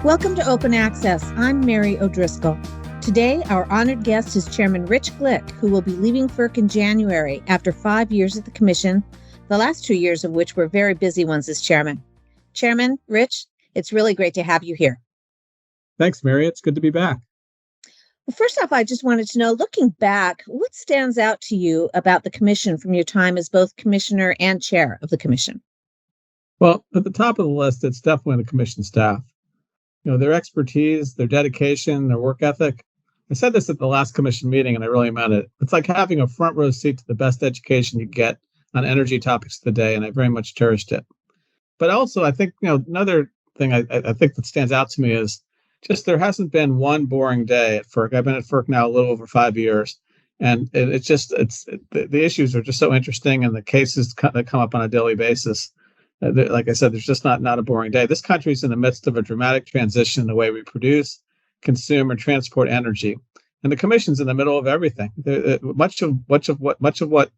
Welcome to Open Access. I'm Mary O'Driscoll. Today, our honored guest is Chairman Rich Glick, who will be leaving FERC in January after 5 years at the Commission, the last 2 years of which were very busy ones as chairman. Chairman, Rich, it's really great to have you here. Thanks, Mary. It's good to be back. Well, first off, I just wanted to know, looking back, what stands out to you about the Commission from your time as both Commissioner and Chair of the Commission? Well, at the top of the list, it's definitely the Commission staff. Their expertise, their dedication, their work ethic. I said this at the last Commission meeting, and I really meant it. It's like having a front row seat to the best education you get on energy topics of the day, and I very much cherished it. But also, I think, another thing I think that stands out to me is just there hasn't been one boring day at FERC. I've been at FERC now a little over 5 years, and the issues are just so interesting, and the cases that come up on a daily basis. Like I said, there's just not a boring day. This country is in the midst of a dramatic transition in the way we produce, consume, and transport energy, and the Commission's in the middle of everything. Much of what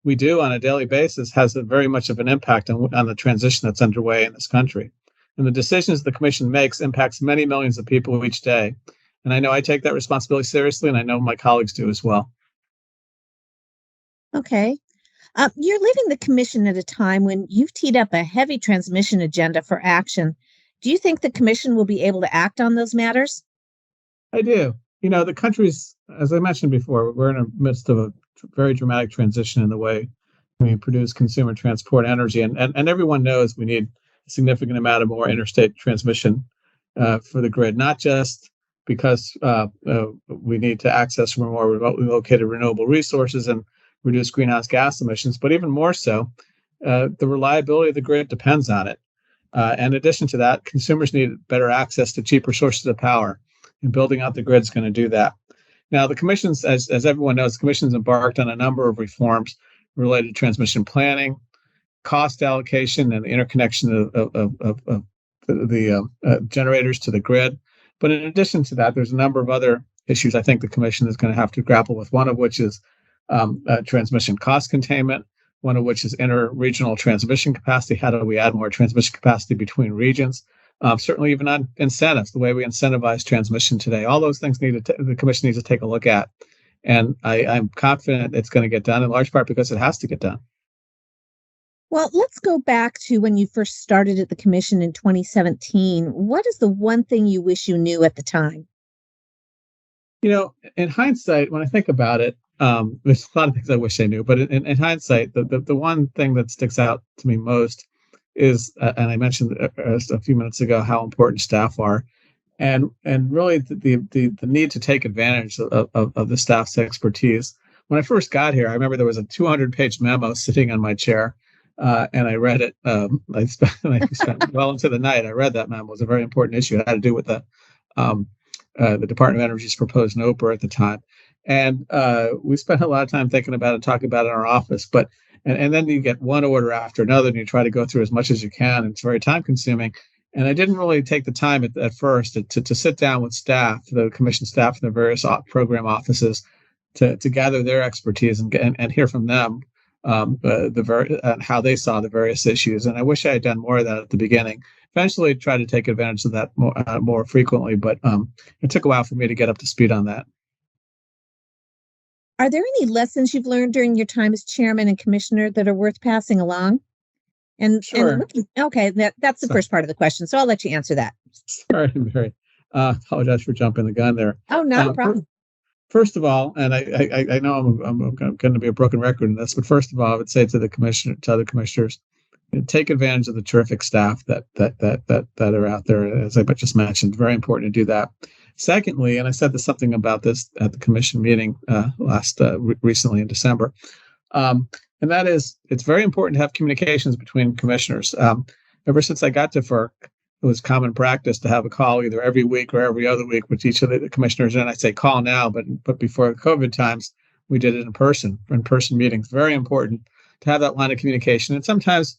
we do on a daily basis has very much of an impact on the transition that's underway in this country. And the decisions the Commission makes impacts many millions of people each day. And I know I take that responsibility seriously, and I know my colleagues do as well. Okay. You're leaving the Commission at a time when you've teed up a heavy transmission agenda for action. Do you think the Commission will be able to act on those matters? I do. The country's, as I mentioned before, we're in the midst of a very dramatic transition in the way we produce, consume, and transport energy. And everyone knows we need a significant amount of more interstate transmission for the grid, not just because we need to access more remotely located renewable resources and reduce greenhouse gas emissions, but even more so, the reliability of the grid depends on it. And in addition to that, consumers need better access to cheaper sources of power, and building out the grid is going to do that. Now, the Commission's, as everyone knows, the Commission's embarked on a number of reforms related to transmission planning, cost allocation, and the interconnection of the generators to the grid. But in addition to that, there's a number of other issues I think the Commission is going to have to grapple with, one of which is transmission cost containment, one of which is inter-regional transmission capacity. How do we add more transmission capacity between regions? Certainly even on incentives, the way we incentivize transmission today. All those things the Commission needs to take a look at. And I'm confident it's going to get done, in large part because it has to get done. Well, let's go back to when you first started at the Commission in 2017. What is the one thing you wish you knew at the time? In hindsight, when I think about it, there's a lot of things I wish I knew, but in hindsight, the one thing that sticks out to me most is, and I mentioned a few minutes ago, how important staff are, and really the need to take advantage of the staff's expertise. When I first got here, I remember there was a 200-page memo sitting on my chair, and I read it. I spent well into the night. I read that memo. It was a very important issue. It had to do with the Department of Energy's proposed NOPR at the time. And we spent a lot of time thinking about it, talking about it in our office. But and then you get one order after another, and you try to go through as much as you can. And it's very time consuming. And I didn't really take the time at first to sit down with staff, the Commission staff in the various program offices, to gather their expertise and hear from them how they saw the various issues. And I wish I had done more of that at the beginning. Eventually, try to take advantage of that more frequently, but it took a while for me to get up to speed on that. Are there any lessons you've learned during your time as chairman and commissioner that are worth passing along? Sure. Okay, that's the first part of the question, so I'll let you answer that. Sorry, Mary. Apologize for jumping the gun there. Oh, not a problem. First of all, and I know I'm going to be a broken record in this, but first of all, I would say to other commissioners, take advantage of the terrific staff that are out there. As I just mentioned, very important to do that. Secondly, and I said something about this at the Commission meeting recently in December, and that is, it's very important to have communications between commissioners. Ever since I got to FERC, it was common practice to have a call either every week or every other week with each of the commissioners. And I say call now, but before COVID times, we did it in person meetings. Very important to have that line of communication. And sometimes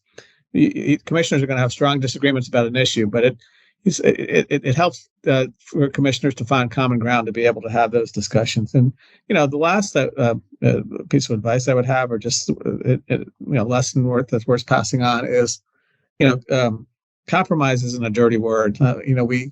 commissioners are going to have strong disagreements about an issue, but it helps for commissioners to find common ground to be able to have those discussions. And the last piece of advice I would have, or just lesson that's worth passing on, is compromise isn't a dirty word. We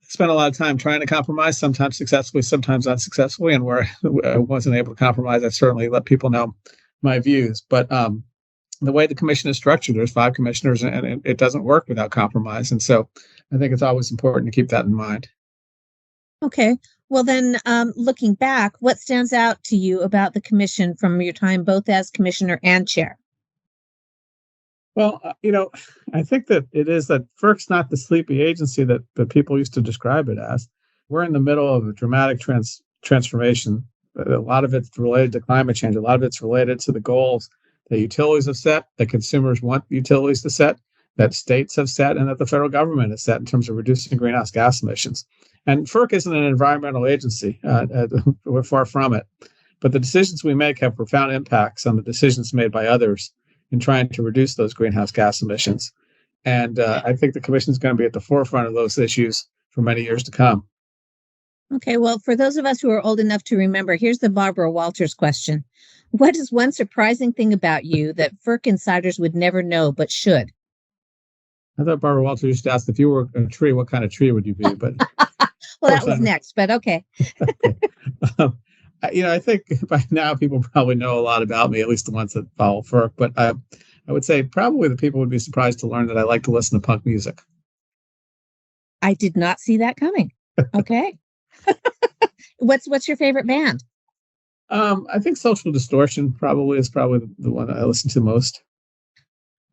spent a lot of time trying to compromise, sometimes successfully, sometimes unsuccessfully. And where I wasn't able to compromise, I certainly let people know my views. But the way the commission is structured, there's 5 commissioners, and it doesn't work without compromise. And so I think it's always important to keep that in mind. Okay. Well, then, looking back, what stands out to you about the commission from your time both as commissioner and chair? Well, I think that it is that FERC's not the sleepy agency that people used to describe it as. We're in the middle of a dramatic transformation. A lot of it's related to climate change. A lot of it's related to the goals that utilities have set, that consumers want utilities to set, that states have set, and that the federal government has set in terms of reducing greenhouse gas emissions. And FERC isn't an environmental agency. We're far from it. But the decisions we make have profound impacts on the decisions made by others in trying to reduce those greenhouse gas emissions. And I think the commission is going to be at the forefront of those issues for many years to come. Okay. Well, for those of us who are old enough to remember, here's the Barbara Walters question. What is one surprising thing about you that FERC insiders would never know but should? I thought Barbara Walters used to ask, if you were a tree, what kind of tree would you be? But Well, that was next, but okay. um, I think by now people probably know a lot about me, at least the ones that follow FERC. But I would say probably the people would be surprised to learn that I like to listen to punk music. I did not see that coming. Okay. What's your favorite band? I think Social Distortion is probably the one that I listen to most.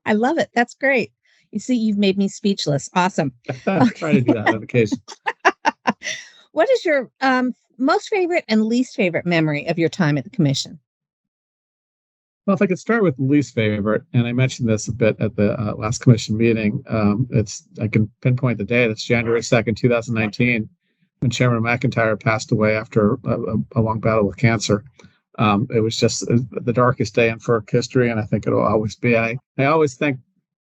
I love it. That's great. You see, you've made me speechless. Awesome. I try to do that on occasion. What is your most favorite and least favorite memory of your time at the commission? Well, if I could start with the least favorite, and I mentioned this a bit at the last commission meeting, I can pinpoint the date. It's January 2nd, 2019, when Chairman McIntyre passed away after a long battle with cancer. It was just the darkest day in FERC history, and I think it'll always be. I always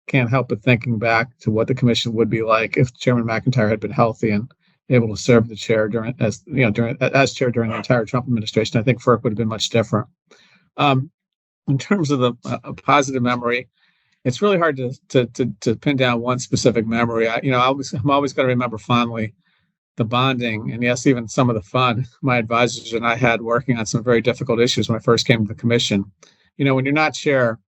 can't help but thinking back to what the commission would be like if Chairman McIntyre had been healthy and able to serve the chair as chair during the entire Trump administration. I think FERC would have been much different. In terms of the positive memory, it's really hard to pin down one specific memory. I'm always going to remember fondly the bonding, and yes, even some of the fun my advisors and I had working on some very difficult issues when I first came to the commission. When you're not chair,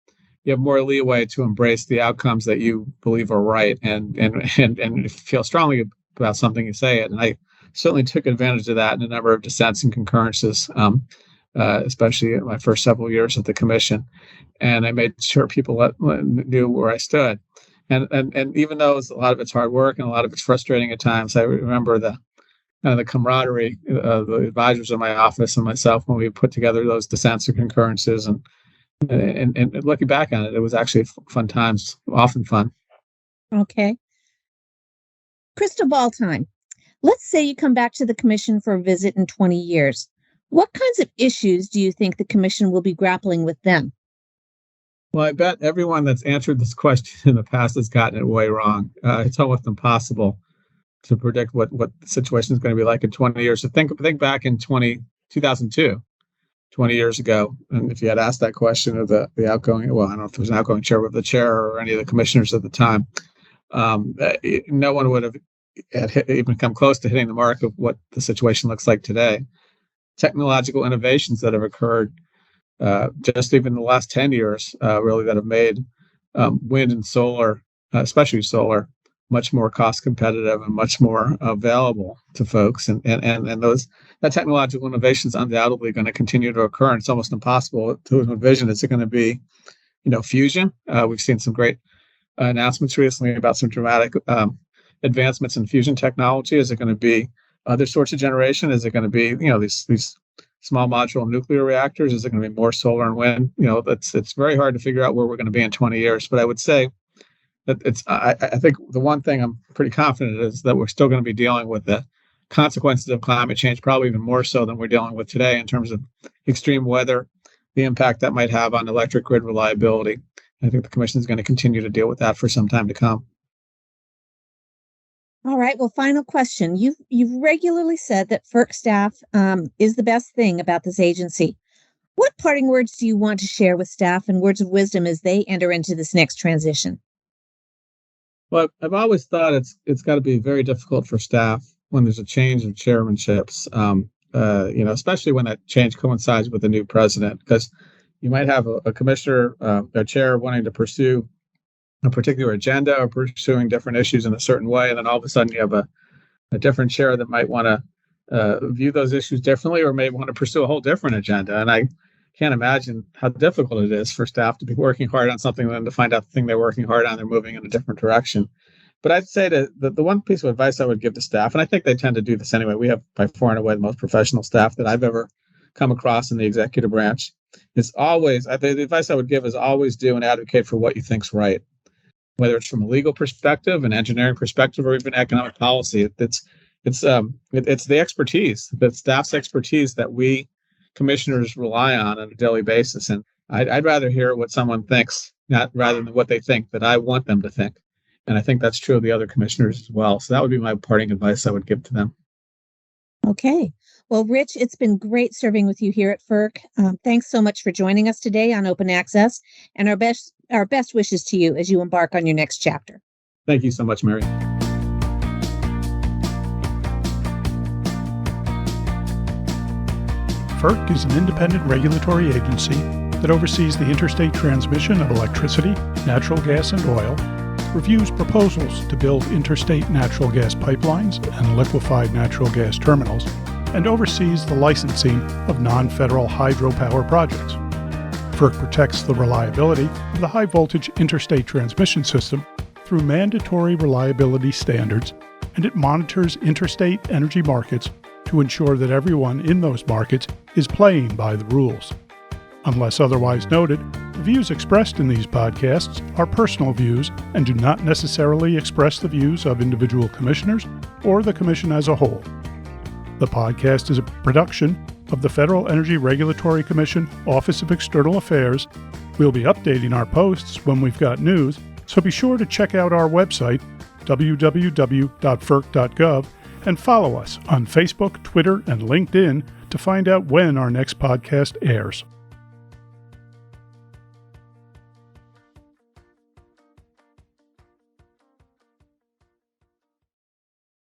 you have more leeway to embrace the outcomes that you believe are right, and if you feel strongly about something, you say it. And I certainly took advantage of that in a number of dissents and concurrences, especially in my first several years at the commission. And I made sure people knew where I stood. And even though a lot of it's hard work and a lot of it's frustrating at times, I remember the camaraderie of the advisors in my office and myself when we put together those dissents and concurrences. And looking back on it, it was actually fun times, often fun. Okay. Crystal ball time. Let's say you come back to the commission for a visit in 20 years. What kinds of issues do you think the commission will be grappling with then? Well, I bet everyone that's answered this question in the past has gotten it way wrong. It's almost impossible to predict what the situation is going to be like in 20 years. So think back in 2002, 20 years ago, and if you had asked that question of the outgoing, well, I don't know if there was an outgoing chair, but the chair or any of the commissioners at the time, no one would have even come close to hitting the mark of what the situation looks like today. Technological innovations that have occurred just even the last 10 years, really, that have made wind and solar, especially solar, much more cost competitive and much more available to folks. And that technological innovation is undoubtedly going to continue to occur. And it's almost impossible to envision. Is it going to be, fusion? We've seen some great announcements recently about some dramatic advancements in fusion technology. Is it going to be other sorts of generation? Is it going to be, these small modular nuclear reactors? Is it going to be more solar and wind? It's very hard to figure out where we're going to be in 20 years. But I would say that I think the one thing I'm pretty confident is that we're still going to be dealing with the consequences of climate change, probably even more so than we're dealing with today in terms of extreme weather, the impact that might have on electric grid reliability. I think the commission is going to continue to deal with that for some time to come. All right. Well, final question. You've regularly said that FERC staff is the best thing about this agency. What parting words do you want to share with staff and words of wisdom as they enter into this next transition? Well, I've always thought it's got to be very difficult for staff when there's a change of chairmanships, especially when that change coincides with a new president, because you might have a commissioner, a chair wanting to pursue a particular agenda or pursuing different issues in a certain way, and then all of a sudden you have a different chair that might want to view those issues differently or may want to pursue a whole different agenda. And I can't imagine how difficult it is for staff to be working hard on something and then to find out the thing they're working hard on, they're moving in a different direction. But I'd say that the one piece of advice I would give to staff, and I think they tend to do this anyway, we have by far and away the most professional staff that I've ever come across in the executive branch, is always, the advice I would give is always do and advocate for what you think's right. Whether it's from a legal perspective, an engineering perspective, or even economic policy, it's the expertise, the staff's expertise that we commissioners rely on a daily basis. And I'd rather hear what someone thinks, not rather than what they think that I want them to think. And I think that's true of the other commissioners as well. So that would be my parting advice I would give to them. Okay. Well, Rich, it's been great serving with you here at FERC. Thanks so much for joining us today on Open Access, and our best wishes to you as you embark on your next chapter. Thank you so much, Mary. FERC is an independent regulatory agency that oversees the interstate transmission of electricity, natural gas, and oil, reviews proposals to build interstate natural gas pipelines and liquefied natural gas terminals, and oversees the licensing of non-federal hydropower projects. FERC protects the reliability of the high-voltage interstate transmission system through mandatory reliability standards, and it monitors interstate energy markets to ensure that everyone in those markets is playing by the rules. Unless otherwise noted, the views expressed in these podcasts are personal views and do not necessarily express the views of individual commissioners or the Commission as a whole. The podcast is a production of the Federal Energy Regulatory Commission Office of External Affairs. We'll be updating our posts when we've got news, so be sure to check out our website, www.ferc.gov, and follow us on Facebook, Twitter, and LinkedIn to find out when our next podcast airs.